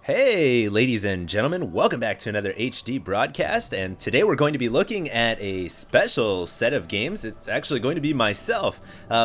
Hey, ladies and gentlemen, welcome back to another HD broadcast, and today we're going to be looking at a special set of games. It's actually going to be myself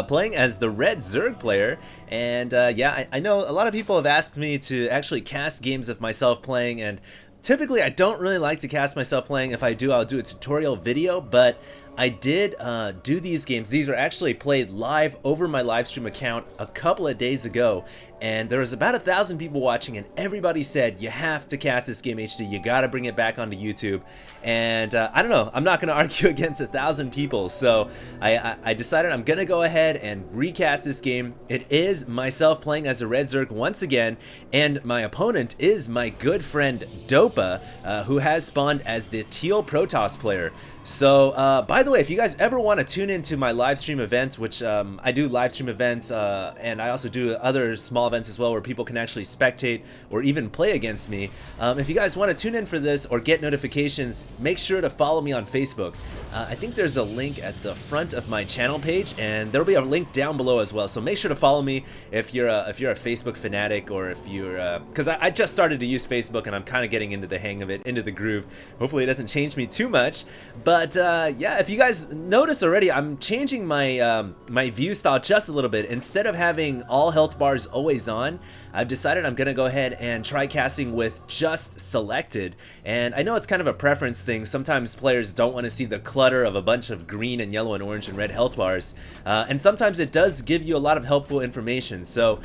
playing as the Red Zerg player, and I know a lot of people have asked me to actually cast games of myself playing, and typically I don't really like to cast myself playing. If I do, I'll do a tutorial video, but I did do these games. These were actually played live over my live stream account a couple of days ago, and there was about 1,000 people watching, and everybody said, you have to cast this game HD, you gotta bring it back onto YouTube. And I don't know, I'm not gonna argue against 1,000 people, so I decided I'm gonna go ahead and recast this game. It is myself playing as a Red Zerg once again, and my opponent is my good friend Dopa, who has spawned as the Teal Protoss player. So, by the way, if you guys ever want to tune into my live stream events, which I do live stream events, and I also do other small events as well where people can actually spectate or even play against me. If you guys want to tune in for this or get notifications, make sure to follow me on Facebook. I think there's a link at the front of my channel page, and there'll be a link down below as well. So make sure to follow me if you're a Facebook fanatic, or if you're because I just started to use Facebook and I'm kind of getting into the hang of it, into the groove. Hopefully it doesn't change me too much. But yeah, if you guys notice already, I'm changing my my view style just a little bit. Instead of having all health bars always on, I've decided I'm gonna go ahead and try casting with just selected. And I know it's kind of a preference thing. Sometimes players don't want to see the clutter of a bunch of green and yellow and orange and red health bars, and sometimes it does give you a lot of helpful information. So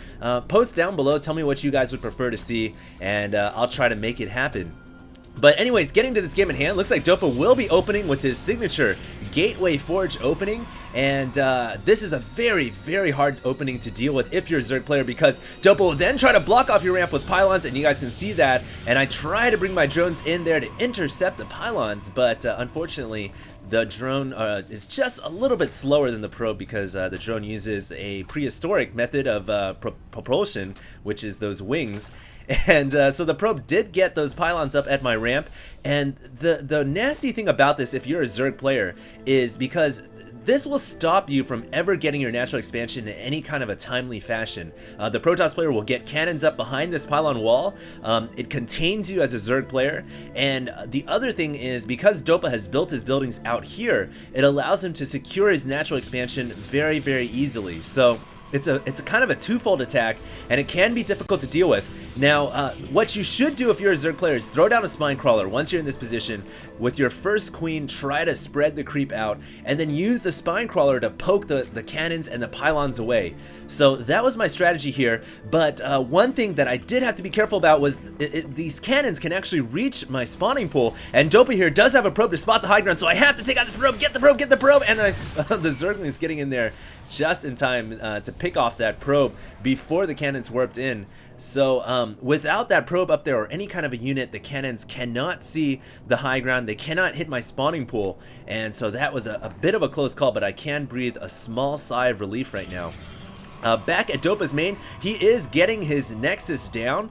post down below, tell me what you guys would prefer to see, and I'll try to make it happen. But anyways, getting to this game in hand, looks like Dopa will be opening with his signature Gateway Forge opening, and this is a very, very hard opening to deal with if you're a Zerg player, because Dopa will then try to block off your ramp with pylons, and you guys can see that, and I try to bring my drones in there to intercept the pylons, but unfortunately the drone is just a little bit slower than the probe, because the drone uses a prehistoric method of propulsion, which is those wings. And so the probe did get those pylons up at my ramp, and the nasty thing about this, if you're a Zerg player, is because this will stop you from ever getting your natural expansion in any kind of a timely fashion. The Protoss player will get cannons up behind this pylon wall. It contains you as a Zerg player, and the other thing is, because Dopa has built his buildings out here, it allows him to secure his natural expansion very, very easily. So it's a kind of a twofold attack, and it can be difficult to deal with. Now, what you should do if you're a Zerg player is throw down a spine crawler once you're in this position. With your first queen, try to spread the creep out, and then use the spine crawler to poke the cannons and the pylons away. So that was my strategy here, but one thing that I did have to be careful about was these cannons can actually reach my spawning pool, and Dopa here does have a probe to spot the high ground, so I have to take out this probe, get the probe, and the Zergling's getting in there just in time to pick off that probe before the cannons warped in. So without that probe up there or any kind of a unit, the cannons cannot see the high ground, they cannot hit my spawning pool, and so that was a bit of a close call, but I can breathe a small sigh of relief right now. Back at Dopa's main, he is getting his Nexus down.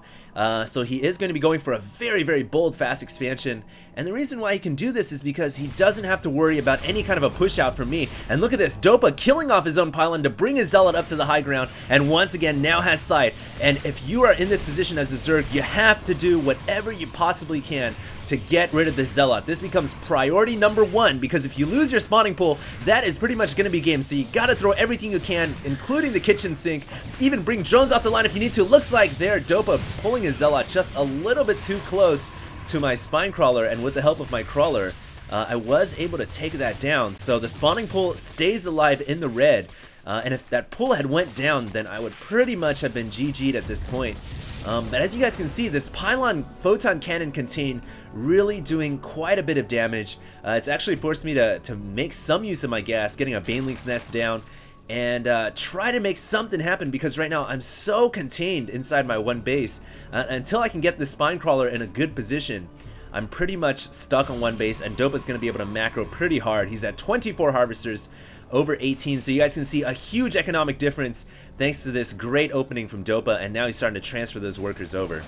So he is going to be going for a very, very bold, fast expansion. And the reason why he can do this is because he doesn't have to worry about any kind of a push out from me. And look at this, Dopa killing off his own pylon to bring his Zealot up to the high ground, and once again now has sight. And if you are in this position as a Zerg, you have to do whatever you possibly can to get rid of the Zealot. This becomes priority number one, because if you lose your spawning pool, that is pretty much going to be game. So you got to throw everything you can, including the kitchen sink, even bring drones off the line if you need to. Looks like there, Dopa pulling his Zealot just a little bit too close to my spine crawler, and with the help of my crawler, I was able to take that down. So the spawning pool stays alive in the red, and if that pool had went down, then I would pretty much have been GG'd at this point. But as you guys can see, this pylon photon cannon contain really doing quite a bit of damage. It's actually forced me to make some use of my gas, getting a Baneling's Nest down, and try to make something happen, because right now I'm so contained inside my one base. Until I can get the spine crawler in a good position, I'm pretty much stuck on one base, and Dopa's going to be able to macro pretty hard. He's at 24 harvesters, over 18, so you guys can see a huge economic difference thanks to this great opening from Dopa, and now he's starting to transfer those workers over.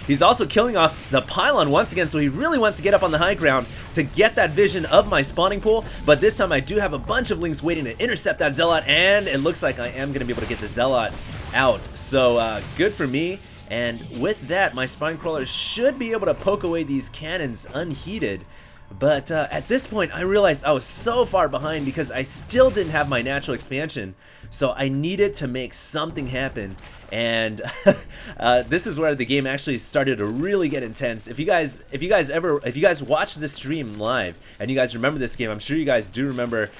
He's also killing off the pylon once again, so he really wants to get up on the high ground to get that vision of my spawning pool, but this time I do have a bunch of lings waiting to intercept that Zealot, and it looks like I am going to be able to get the Zealot out, so good for me. And with that, my spine crawler should be able to poke away these cannons unheeded. But at this point, I realized I was so far behind because I still didn't have my natural expansion. So I needed to make something happen. And this is where the game actually started to really get intense. If you guys watch this stream live and you guys remember this game, I'm sure you guys do remember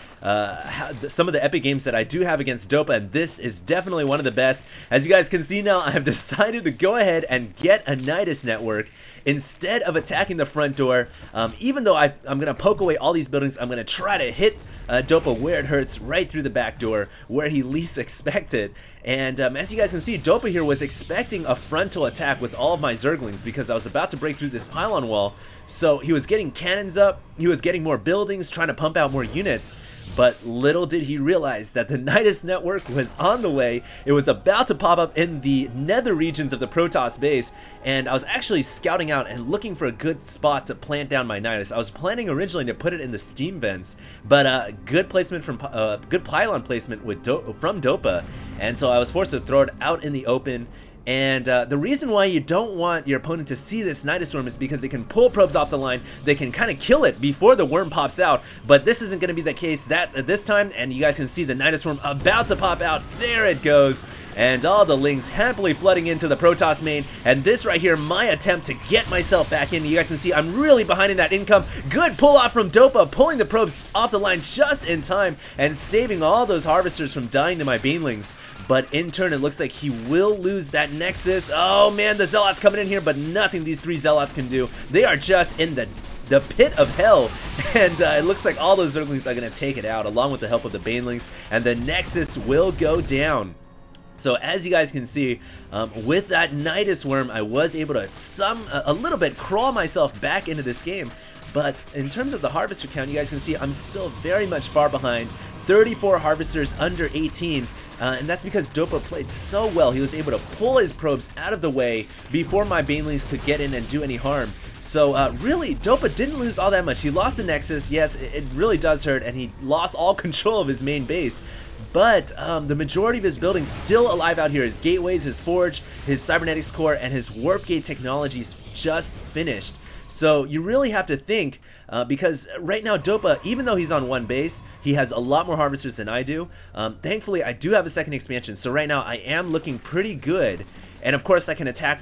some of the epic games that I do have against Dopa, and this is definitely one of the best. As you guys can see now, I have decided to go ahead and get a Nidus network instead of attacking the front door. Even though I'm going to poke away all these buildings, I'm going to try to hit Dopa where it hurts, right through the back door, where he least expected. And as you guys can see, Dopa here was expecting a frontal attack with all of my Zerglings because I was about to break through this pylon wall. So he was getting cannons up, he was getting more buildings, trying to pump out more units. But little did he realize that the Nidus network was on the way. It was about to pop up in the nether regions of the Protoss base, and I was actually scouting out and looking for a good spot to plant down my Nidus. I was planning originally to put it in the steam vents, but good placement from good pylon placement with from Dopa, and so I was forced to throw it out in the open. And the reason why you don't want your opponent to see this Nidus Storm is because they can pull probes off the line. They can kind of kill it before the worm pops out, but this isn't going to be the case this time, and you guys can see the Nidus Storm about to pop out. There it goes. And all the lings happily flooding into the Protoss main, and this right here, my attempt to get myself back in. You guys can see I'm really behind in that income. Good pull off from Dopa, pulling the probes off the line just in time and saving all those harvesters from dying to my banelings. But in turn, it looks like he will lose that Nexus. Oh man, the Zealots coming in here, but nothing these three Zealots can do. They are just in the pit of hell, and it looks like all those Zerglings are going to take it out along with the help of the banelings, and the Nexus will go down. So as you guys can see, with that Nidus worm, I was able to a little bit crawl myself back into this game. But in terms of the harvester count, you guys can see I'm still very much far behind. 34 harvesters under 18. And that's because Dopa played so well. He was able to pull his probes out of the way before my banelings could get in and do any harm. So really, Dopa didn't lose all that much. He lost the Nexus, yes, it really does hurt, and he lost all control of his main base. But the majority of his buildings still alive out here. His gateways, his forge, his cybernetics core, and his warp gate technologies just finished. So you really have to think, because right now Dopa, even though he's on one base, he has a lot more harvesters than I do. Thankfully, I do have a second expansion, so right now I am looking pretty good. And of course, I can attack